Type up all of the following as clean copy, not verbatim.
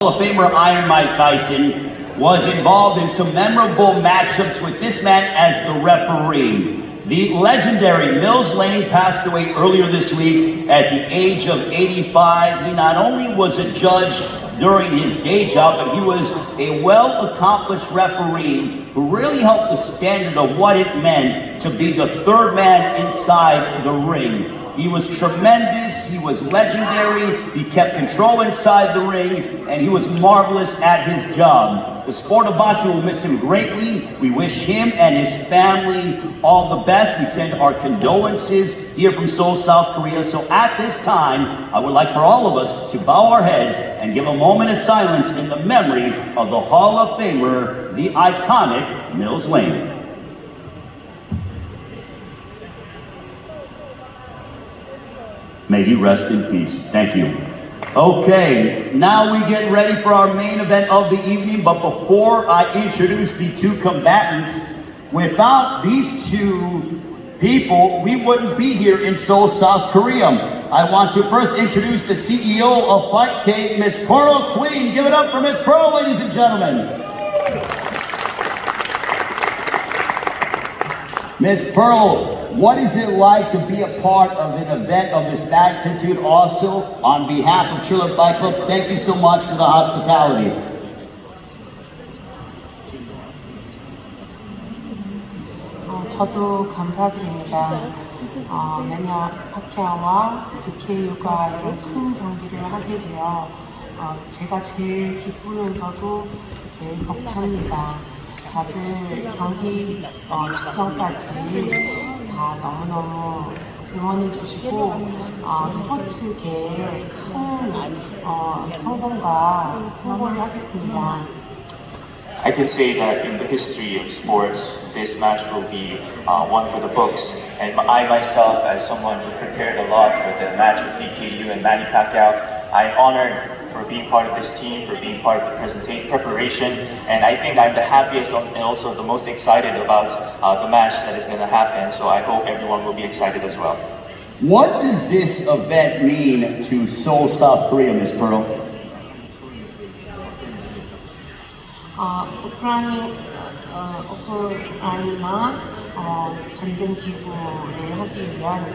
Hall of Famer Iron Mike Tyson was involved in some memorable matchups with this man as the referee. The legendary Mills Lane passed away earlier this week at the age of 85. He not only was a judge during his day job, but he was a well-accomplished referee who really helped the standard of what it meant to be the third man inside the ring. He was tremendous, he was legendary, he kept control inside the ring, and he was marvelous at his job. The sport of boxing will miss him greatly. We wish him and his family all the best. We send our condolences here from Seoul, South Korea. So at this time, I would like for all of us to bow our heads and give a moment of silence in the memory of the Hall of Famer, the iconic Mills Lane. May he rest in peace. Thank you. Okay, now we get ready for our main event of the evening, but before I introduce the two combatants, without these two people, we wouldn't be here in Seoul, South Korea. I want to first introduce the CEO of Fight K, Miss Pearl Queen. Give it up for Miss Pearl, ladies and gentlemen. Miss Pearl, what is it like to be a part of an event of this magnitude? Also, on behalf of Triller Fight Club, thank you so much for the hospitality. 저도 감사드립니다. 매니 파키아오와 dkyoo가 이런 큰 경기를 하게 되어 제가 제일 기쁘면서도 제일 벅찹니다. 다들 경기 직전까지 다 너무너무 응원해 주시고 스포츠계에 큰 성공과 홍보를 하겠습니다. I can say that in the history of sports, this match will be one for the books. And I myself, as someone who prepared a lot for the match with dkyoo and Manny Pacquiao, I'm honored for being part of this team, for being part of the preparation, and I think I'm the happiest and also the most excited about the match that is going to happen, so I hope everyone will be excited as well. What does this event mean to Seoul, South Korea, Miss Pearl? 우크라이나 전쟁 기구를 하기 위한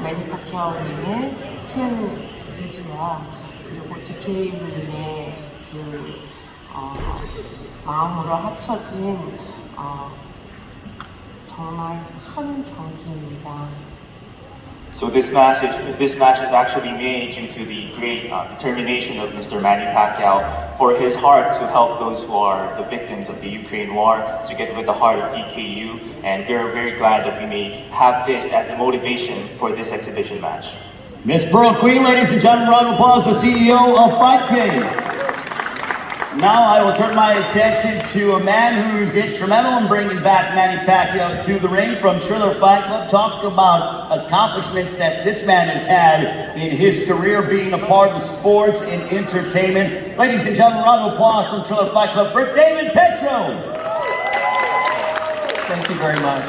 매니 파키아오님의 큰 의지와 그리고 dkyoo님의 그 마음으로 합쳐진 정말 큰 경기입니다. So this match is actually made due to the great determination of Mr. Manny Pacquiao for his heart to help those who are the victims of the Ukraine war, together with the heart of dkyoo, and we're very glad that we may have this as the motivation for this exhibition match. Miss Pearl Queen, ladies and gentlemen, round of applause, the CEO of Fight K. Now I will turn my attention to a man who's instrumental in bringing back Manny Pacquiao to the ring from Triller Fight Club. Talk about accomplishments that this man has had in his career being a part of sports and entertainment. Ladies and gentlemen, round of applause from Triller Fight Club for David Tetro. Thank you very much.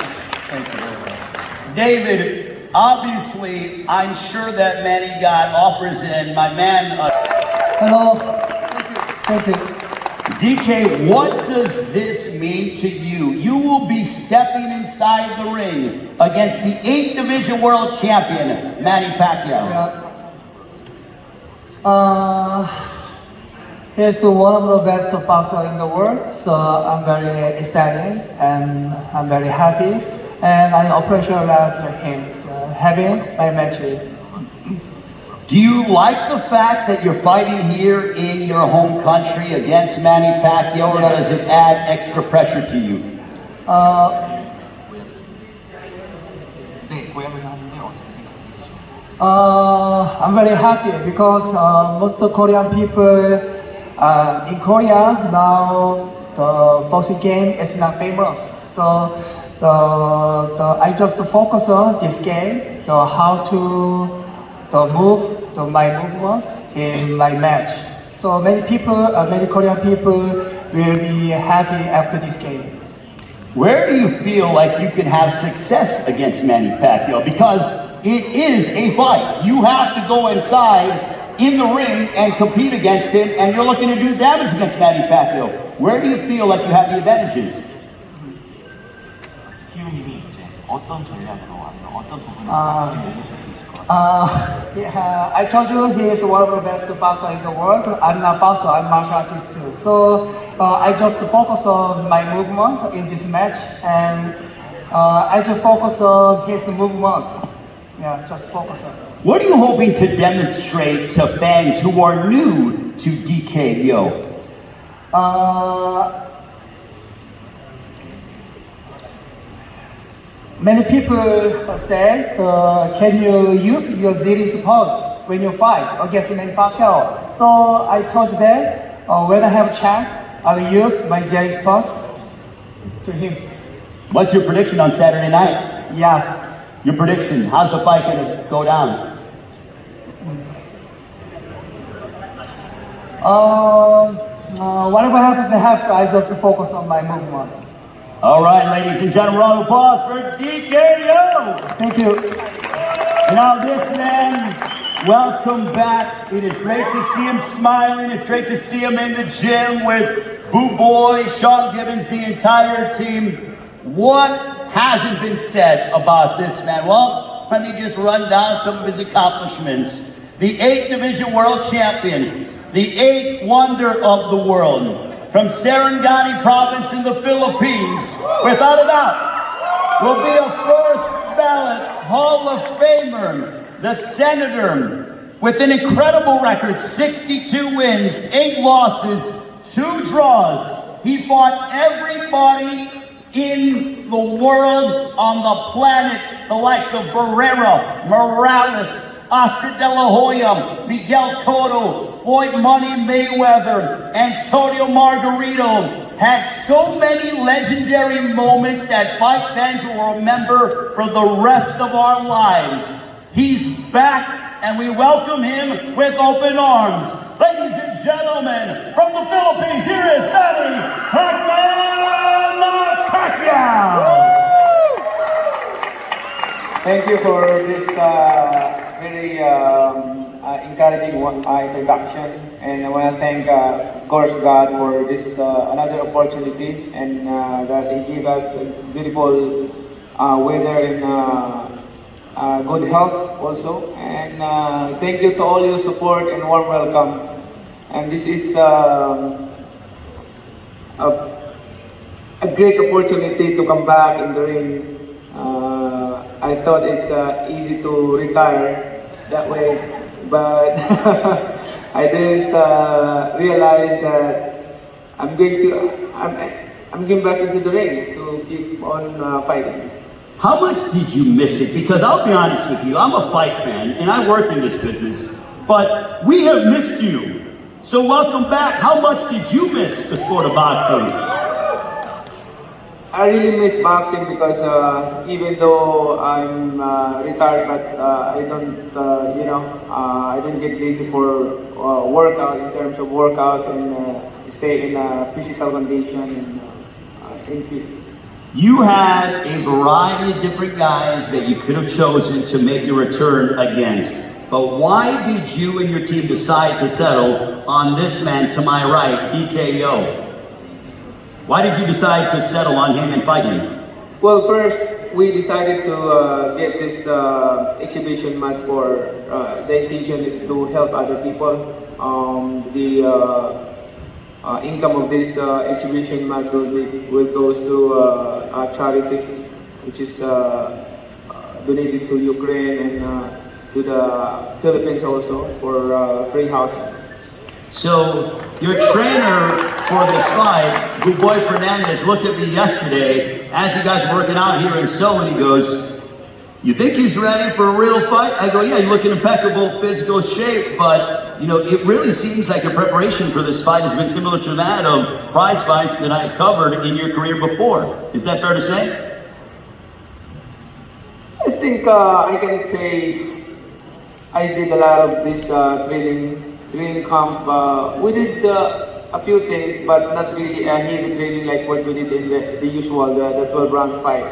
Thank you very much. David, obviously, I'm sure that Manny got offers in. My man... Hello. Thank you. DK, what does this mean to you? You will be stepping inside the ring against the 8th Division World Champion, Manny Pacquiao. He's one of the best boxers in the world, so I'm very excited and I'm very happy, and I appreciate him having my match. Do you like the fact that you're fighting here in your home country against Manny Pacquiao, or does it add extra pressure to you? I'm very happy because most Korean people in Korea now the boxing game is not famous. So I just focus on this game, how to move my movement in my match. So many Korean people will be happy after this game. Where do you feel like you can have success against Manny Pacquiao? Because it is a fight. You have to go inside in the ring and compete against him, and you're looking to do damage against Manny Pacquiao. Where do you feel like you have the advantages? 기우님이 이제 어떤 전략으로 아니면 어떤 부분에서 내주실 수 있을 것 같아요? I told you he is one of the best boxer in the world. I'm not boxer, I'm martial artist too. So I just focus on my movement in this match, and I just focus on his movement. Yeah, just focus on. What are you hoping to demonstrate to fans who are new to dkyoo? Many people said, can you use your Ziri's punch when you fight against Manny Pacquiao? So I told them, when I have a chance, I will use my Ziri's punch to him. What's your prediction on Saturday night? Yes. Your prediction, how's the fight going to go down? Whatever happens, I just focus on my movement. All right, ladies and gentlemen, round of applause for dkyoo! Thank you. Now this man, welcome back. It is great to see him smiling. It's great to see him in the gym with Boo Boy, Sean Gibbons, the entire team. What hasn't been said about this man? Well, let me just run down some of his accomplishments. The 8th Division World Champion, the 8th Wonder of the World, from Ceremonial Province in the Philippines, without a doubt, will be a first ballot Hall of Famer, the Senator, with an incredible record, 62 wins, 8 losses, 2 draws. He fought everybody in the world, on the planet, the likes of Barrera, Morales, Oscar De La Hoya, Miguel Cotto, Floyd Money Mayweather, Antonio Margarito, had so many legendary moments that fight fans will remember for the rest of our lives. He's back, and we welcome him with open arms. Ladies and gentlemen, from the Philippines, here is Manny Pacquiao! Thank you for this very encouraging introduction, and I want to thank, of course, God for this another opportunity, and that He gave us beautiful weather and good health also. And thank you to all your support and warm welcome. And this is a great opportunity to come back in the ring. I thought it's easy to retire that way, but I didn't realize that I'm going back into the ring to keep on fighting. How much did you miss it? Because I'll be honest with you, I'm a fight fan and I work in this business, but we have missed you. So welcome back. How much did you miss the sport of boxing? I really miss boxing because even though I'm retired, but I don't, I don't get lazy for workout in terms of workout and stay in a physical condition and in fit. You had a variety of different guys that you could have chosen to make your return against. But why did you and your team decide to settle on this man to my right, dkyoo? Why did you decide to settle on him and fight him? Well, first, we decided to get this exhibition match for, the intention is to help other people. The income of this exhibition match will goes to a charity, which is donated to Ukraine and to the Philippines also for free housing. So your trainer for this fight, Boo Boy Fernandez, looked at me yesterday as you guys were working out here in Seoul, and he goes, "You think he's ready for a real fight?" I go, "Yeah, you look in impeccable physical shape, but it really seems like your preparation for this fight has been similar to that of prize fights that I've covered in your career before." Is that fair to say? I think I can say I did a lot of this training camp. We did a few things, but not really a heavy training like what we did in the usual, the 12-round fight.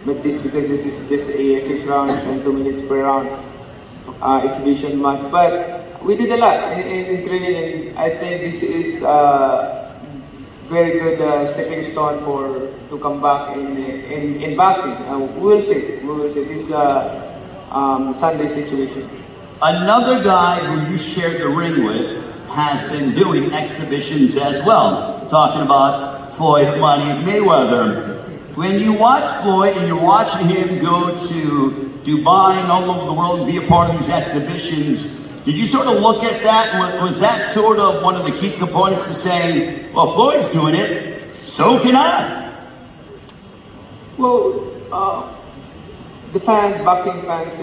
But because this is just a 6 rounds and 2 minutes per round exhibition match. But we did a lot in training, and I think this is very good stepping stone to come back in boxing. We'll see. We will see this Sunday situation. Another guy who you shared the ring with has been doing exhibitions as well. Talking about Floyd Money Mayweather. When you watch Floyd and you're watching him go to Dubai and all over the world and be a part of these exhibitions, did you sort of look at that? Was that sort of one of the key components to saying, well, Floyd's doing it, so can I? Well, the fans, boxing fans,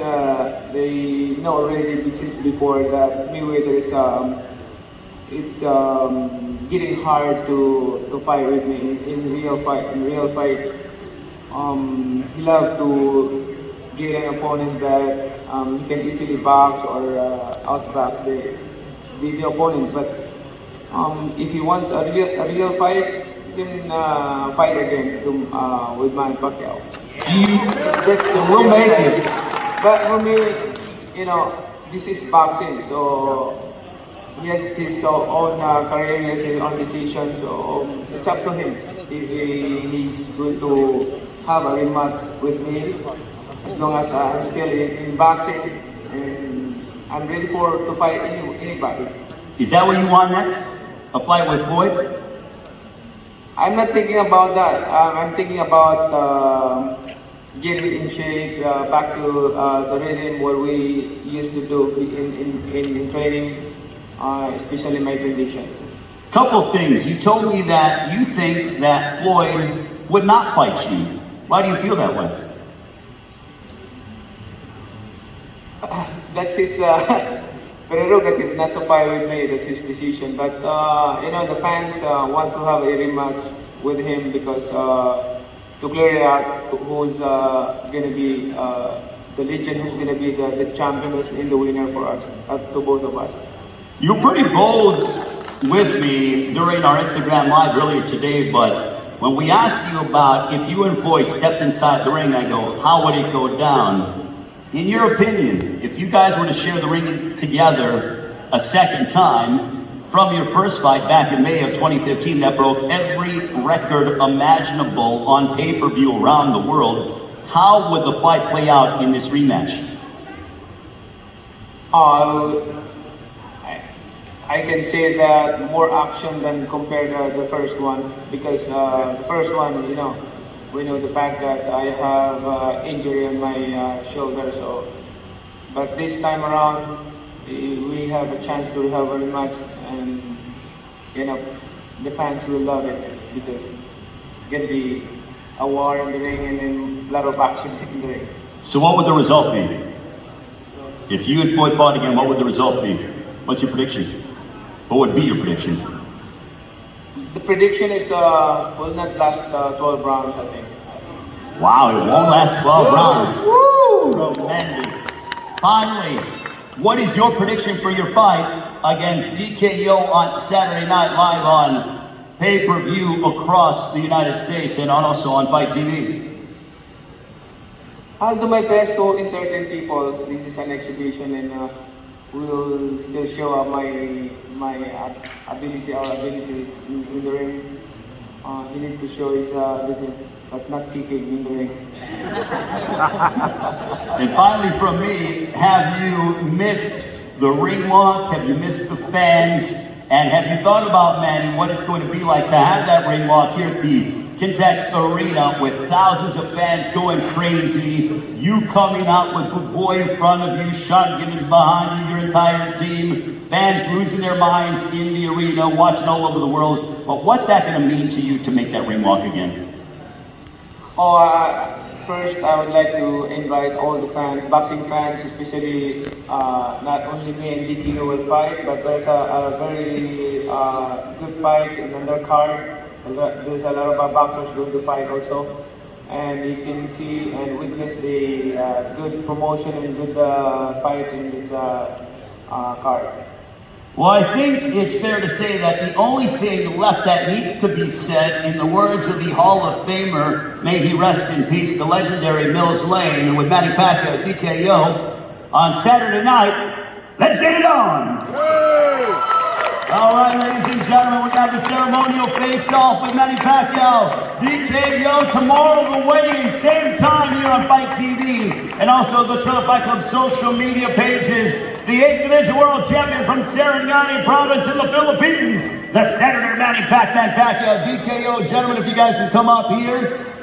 they know already since before that Mayweather is it's getting hard to fight with me in real fight. In real fight, he loves to get an opponent that he can easily box or outbox the opponent. But if you want a real fight, then fight again with Manny Pacquiao. We'll make it. But for me, this is boxing, so he has his own career, he has his own decision, so it's up to him if he's going to have a rematch with me. As long as I'm still in boxing and I'm ready to fight anybody. Is that what you want next? A fight with Floyd? I'm not thinking about that. I'm thinking about getting in shape, back to the rhythm what we used to do in training, especially my condition. Couple things. You told me that you think that Floyd would not fight you. Why do you feel that way? That's his prerogative not to fight with me. That's his decision. But the fans want to have a rematch with him because to clear it out who's gonna be the legend, who's gonna be the champion, who's in the winner for us, to both of us. You were pretty bold with me during our Instagram Live earlier today, but when we asked you about if you and Floyd stepped inside the ring, I go, how would it go down? In your opinion, if you guys were to share the ring together a second time, from your first fight back in May of 2015 that broke every record imaginable on pay-per-view around the world, how would the fight play out in this rematch? I can say that more action than compared to the first one, because the first one, we know the fact that I have injury on my shoulder. So, but this time around, we have a chance to have a rematch, and the fans will love it because it's gonna be a war in the ring and then a lot of action in the ring. So what would the result be? If you and Floyd fought again, what would the result be? What's your prediction? What would be your prediction? The prediction is will not last 12 rounds, I think. Wow, it won't last 12 rounds. Woo! Tremendous. Finally, what is your prediction for your fight against dkyoo on Saturday Night Live on pay-per-view across the United States and also on Fight TV? I'll do my best to entertain people. This is an exhibition, and we'll still show up my abilities in the ring. He needs to show his ability, but not kicking in the ring. And finally from me, have you missed the ring walk? Have you missed the fans? And have you thought about, Manny, what it's going to be like to have that ring walk here at the Kintex Arena with thousands of fans going crazy, you coming out with Good Boy in front of you, Sean Gibbons behind you, your entire team, fans losing their minds in the arena, watching all over the world. But what's that going to mean to you to make that ring walk again? First, I would like to invite all the fans, boxing fans, especially not only me and dkyoo will fight, but there's a very good fights in the undercard. There's a lot of boxers going to fight also, and you can see and witness the good promotion and good fights in this card. Well, I think it's fair to say that the only thing left that needs to be said, in the words of the Hall of Famer, may he rest in peace, the legendary Mills Lane, with Manny Pacquiao, dkyoo, on Saturday night, let's get it on! All right, ladies and gentlemen, we're going to have the ceremonial face-off with Manny Pacquiao, dkyoo. Tomorrow, the weigh-in, same time here on Fight TV, and also the Trailer Fight Club social media pages. The 8th Division World Champion from Ceremonial Province in the Philippines, the Senator Manny Pacquiao. dkyoo. Gentlemen, if you guys can come up here.